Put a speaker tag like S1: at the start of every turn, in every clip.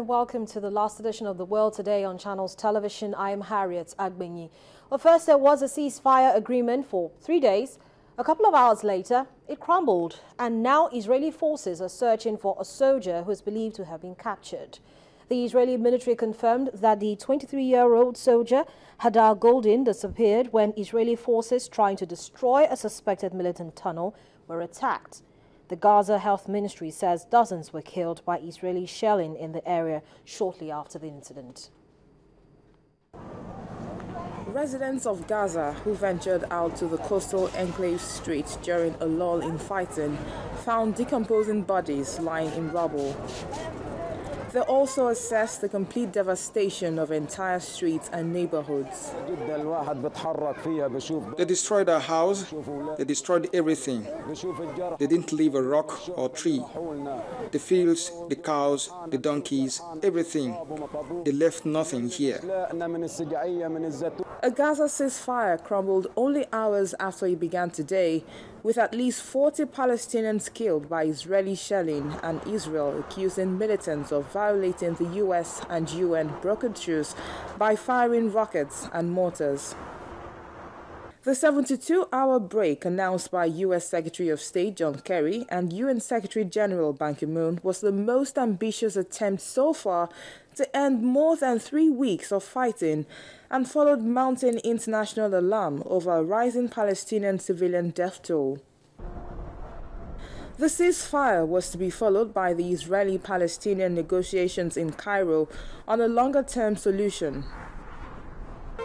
S1: welcome to the last edition of The World Today on Channels Television. I am Harriet Agbenyi. Well, first there was a ceasefire agreement for 3 days. A couple of hours later, it crumbled, and now Israeli forces are searching for a soldier who is believed to have been captured. The Israeli military confirmed that the 23-year-old soldier, Hadar Goldin, disappeared when Israeli forces trying to destroy a suspected militant tunnel were attacked. The Gaza Health Ministry says dozens were killed by Israeli shelling in the area shortly after the incident.
S2: Residents of Gaza who ventured out to the coastal enclave streets during a lull in fighting found decomposing bodies lying in rubble. They also assessed the complete devastation of entire streets and neighborhoods.
S3: They destroyed our house, they destroyed everything. They didn't leave a rock or tree. The fields, the cows, the donkeys, everything. They left nothing here.
S2: A Gaza ceasefire crumbled only hours after it began today, with at least 40 Palestinians killed by Israeli shelling and Israel accusing militants of violating the US and UN brokered truce by firing rockets and mortars. The 72-hour break announced by U.S. Secretary of State John Kerry and UN Secretary General Ban Ki-moon was the most ambitious attempt so far to end more than 3 weeks of fighting and followed mounting international alarm over a rising Palestinian civilian death toll. The ceasefire was to be followed by the Israeli-Palestinian negotiations in Cairo on a longer-term solution.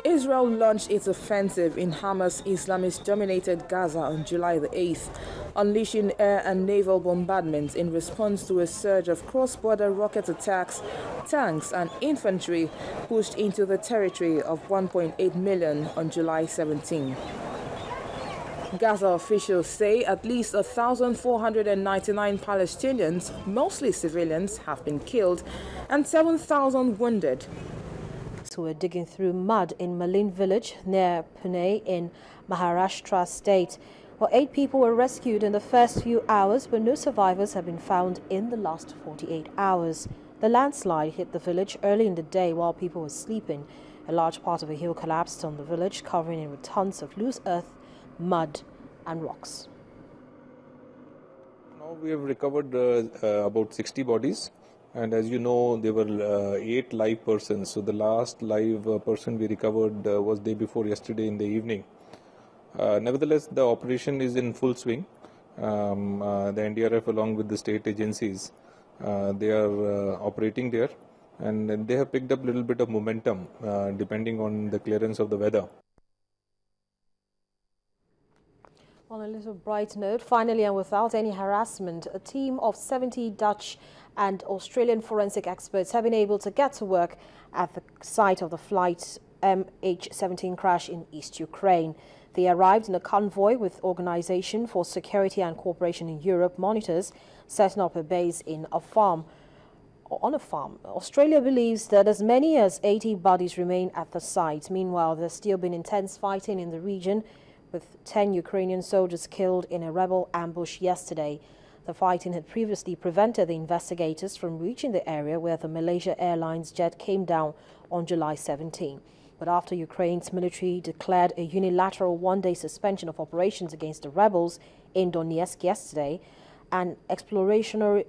S2: Israel launched its offensive in Hamas' Islamist-dominated Gaza on July the 8th, unleashing air and naval bombardments in response to a surge of cross-border rocket attacks, tanks and infantry pushed into the territory of 1.8 million on July 17. Gaza officials say at least 1,499 Palestinians, mostly civilians, have been killed and 7,000 wounded.
S1: Who were digging through mud in Militant village near Pune in Maharashtra state. Well, 8 people were rescued in the first few hours, but no survivors have been found in the last 48 hours. The landslide hit the village early in the day while people were sleeping. A large part of a hill collapsed on the village, covering it with tons of loose earth, mud and rocks.
S4: Now we have recovered about 60 bodies. And as you know, there were 8 live persons. So the last live person we recovered was day before yesterday in the evening. Nevertheless, the operation is in full swing. The NDRF along with the state agencies, they are operating there. And they have picked up a little bit of momentum depending on the clearance of the weather.
S1: On a little bright note, finally and without any harassment, a team of 70 Dutch and Australian forensic experts have been able to get to work at the site of the flight MH17 crash in East Ukraine. They arrived in a convoy with Organization for Security and Cooperation in Europe monitors setting up a base on a farm. Australia believes that as many as 80 bodies remain at the site. Meanwhile, there's still been intense fighting in the region, with 10 Ukrainian soldiers killed in a rebel ambush yesterday. The fighting had previously prevented the investigators from reaching the area where the Malaysia Airlines jet came down on July 17. But after Ukraine's military declared a unilateral one-day suspension of operations against the rebels in Donetsk yesterday, an exploratory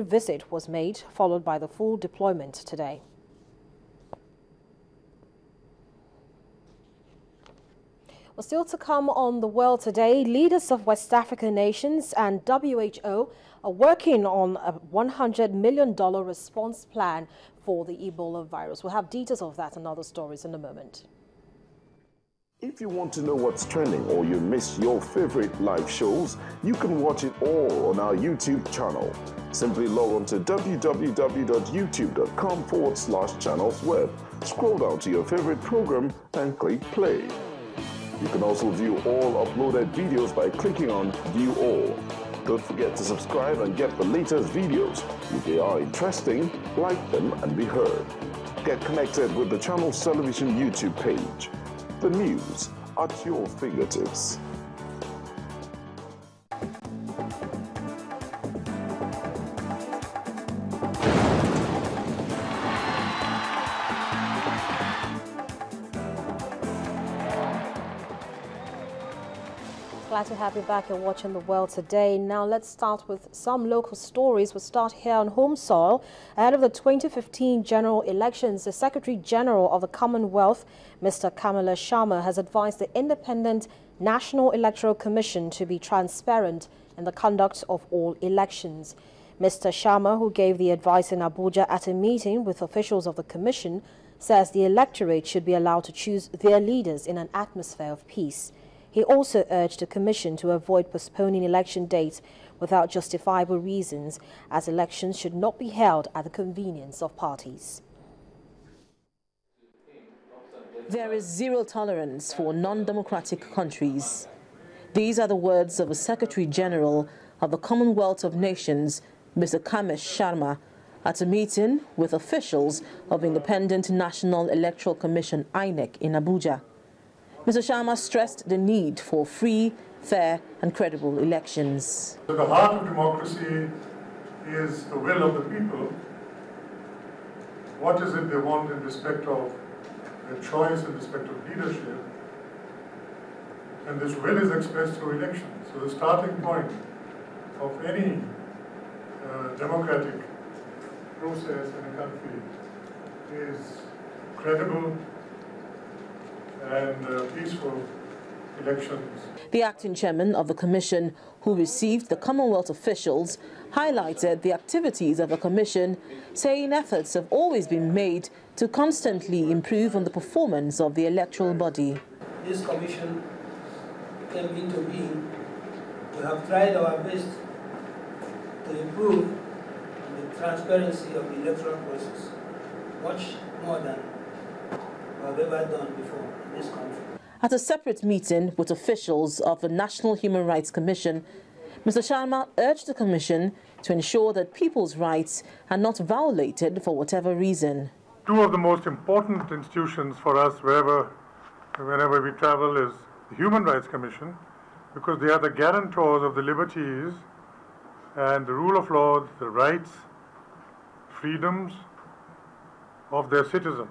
S1: visit was made, followed by the full deployment today. Well, still to come on The World Today, leaders of West African nations and WHO are working on a $100 million response plan for the Ebola virus. We'll have details of that and other stories in a moment.
S5: If you want to know what's trending or you miss your favorite live shows, you can watch it all on our YouTube channel. Simply log on to www.youtube.com/channelsweb. Scroll down to your favorite program and click play. You can also view all uploaded videos by clicking on View All. Don't forget to subscribe and get the latest videos. If they are interesting, like them and be heard. Get connected with the Channels Television YouTube page. The news at your fingertips.
S1: Glad to have you back. You're watching The World Today. Now let's start with some local stories. We'll start here on home soil. Ahead of the 2015 general elections, the Secretary General of the Commonwealth, Mr. Kamala Sharma, has advised the Independent National Electoral Commission to be transparent in the conduct of all elections. Mr. Sharma, who gave the advice in Abuja at a meeting with officials of the commission, says the electorate should be allowed to choose their leaders in an atmosphere of peace. He also urged the Commission to avoid postponing election dates without justifiable reasons, as elections should not be held at the convenience of parties.
S6: There is zero tolerance for non-democratic countries. These are the words of the Secretary General of the Commonwealth of Nations, Mr. Kamala Sharma, at a meeting with officials of Independent National Electoral Commission, INEC, in Abuja. Mr. Sharma stressed the need for free, fair and credible elections.
S7: The heart of democracy is the will of the people. What is it they want in respect of their choice, in respect of leadership? And this will is expressed through elections. So the starting point of any democratic process in a country is credible and peaceful elections.
S6: The acting chairman of the commission, who received the Commonwealth officials, highlighted the activities of the commission, saying efforts have always been made to constantly improve on the performance of the electoral body.
S8: This commission came into being. We have tried our best to improve the transparency of the electoral process, much more than we have ever done before in this country.
S6: At a separate meeting with officials of the National Human Rights Commission, Mr. Sharma urged the Commission to ensure that people's rights are not violated for whatever reason.
S7: Two of the most important institutions for us whenever we travel is the Human Rights Commission, because they are the guarantors of the liberties and the rule of law, the rights, freedoms of their citizens.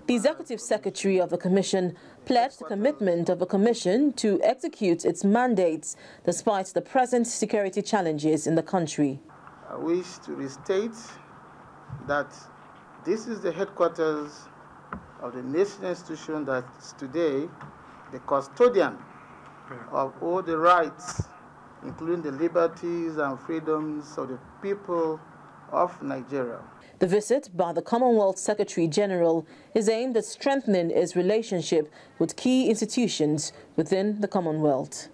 S6: The Executive Secretary of the Commission pledged the commitment of the Commission to execute its mandates despite the present security challenges in the country.
S9: I wish to restate that this is the headquarters of the national institution that is today the custodian of all the rights, including the liberties and freedoms of the people of Nigeria.
S6: The visit by the Commonwealth Secretary General is aimed at strengthening its relationship with key institutions within the Commonwealth.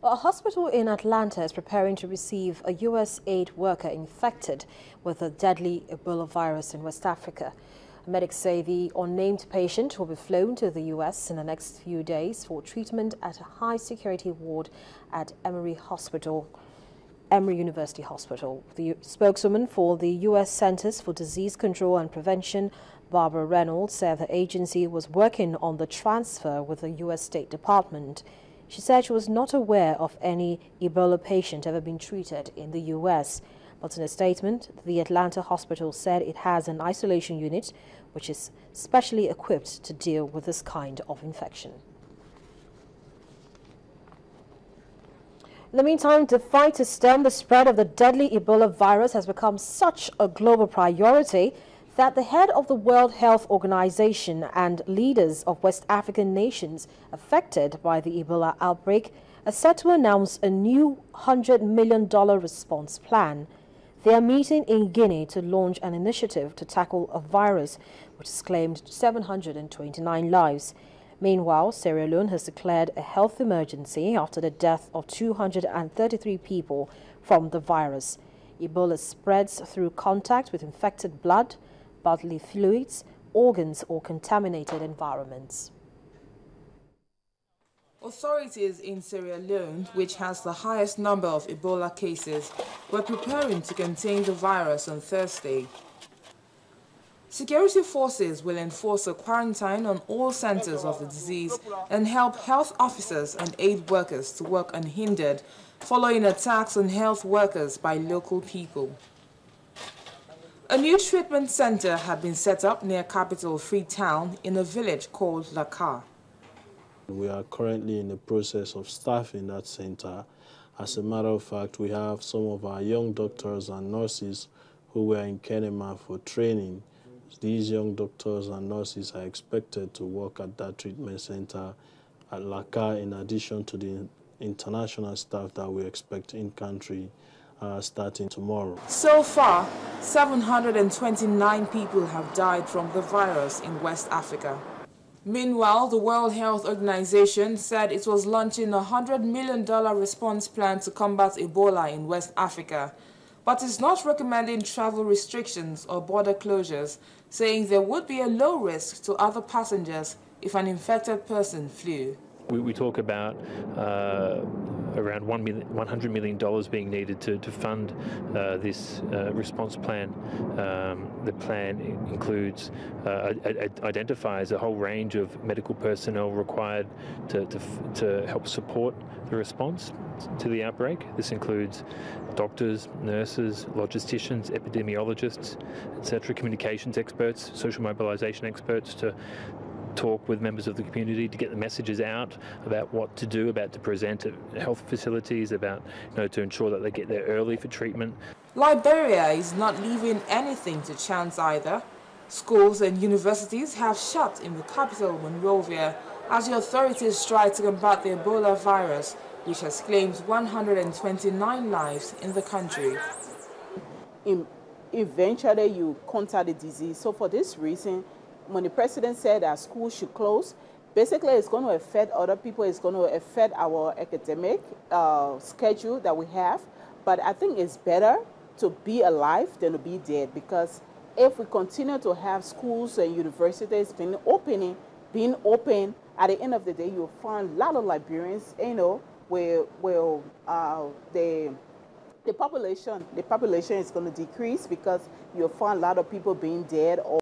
S1: A hospital in Atlanta is preparing to receive a U.S. aid worker infected with a deadly Ebola virus in West Africa. Medics say the unnamed patient will be flown to the U.S. in the next few days for treatment at a high-security ward at Emory University Hospital. The spokeswoman for the U.S. Centers for Disease Control and Prevention, Barbara Reynolds, said the agency was working on the transfer with the U.S. State Department. She said she was not aware of any Ebola patient ever being treated in the U.S. But in a statement, the Atlanta hospital said it has an isolation unit which is specially equipped to deal with this kind of infection. In the meantime, the fight to stem the spread of the deadly Ebola virus has become such a global priority that the head of the World Health Organization and leaders of West African nations affected by the Ebola outbreak are set to announce a new $100 million response plan. They are meeting in Guinea to launch an initiative to tackle a virus which has claimed 729 lives. Meanwhile, Sierra Leone has declared a health emergency after the death of 233 people from the virus. Ebola spreads through contact with infected blood, bodily fluids, organs or contaminated environments.
S2: Authorities in Sierra Leone, which has the highest number of Ebola cases, were preparing to contain the virus on Thursday. Security forces will enforce a quarantine on all centers of the disease and help health officers and aid workers to work unhindered following attacks on health workers by local people. A new treatment center had been set up near capital Freetown in a village called Lakar.
S10: We are currently in the process of staffing that center. As a matter of fact, we have some of our young doctors and nurses who were in Kenema for training. These young doctors and nurses are expected to work at that treatment center at Laka, in addition to the international staff that we expect in country starting tomorrow.
S2: So far, 729 people have died from the virus in West Africa. Meanwhile, the World Health Organization said it was launching a $100 million response plan to combat Ebola in West Africa, but it's not recommending travel restrictions or border closures, saying there would be a low risk to other passengers if an infected person flew.
S11: We talk about around $100 million being needed to fund this response plan. The plan includes, identifies a whole range of medical personnel required to help support the response to the outbreak. This includes doctors, nurses, logisticians, epidemiologists, etc., communications experts, social mobilization experts to talk with members of the community to get the messages out about what to do, about to present at health facilities, about to ensure that they get there early for treatment.
S2: Liberia is not leaving anything to chance either. Schools and universities have shut in the capital, Monrovia, as the authorities try to combat the Ebola virus, which has claimed 129 lives in the country.
S12: Eventually, you counter the disease. So for this reason, when the president said that schools should close, basically it's going to affect other people. It's going to affect our academic schedule that we have. But I think it's better to be alive than to be dead, because if we continue to have schools and universities being open, at the end of the day, you'll find a lot of Liberians, where the population is going to decrease, because you'll find a lot of people being dead.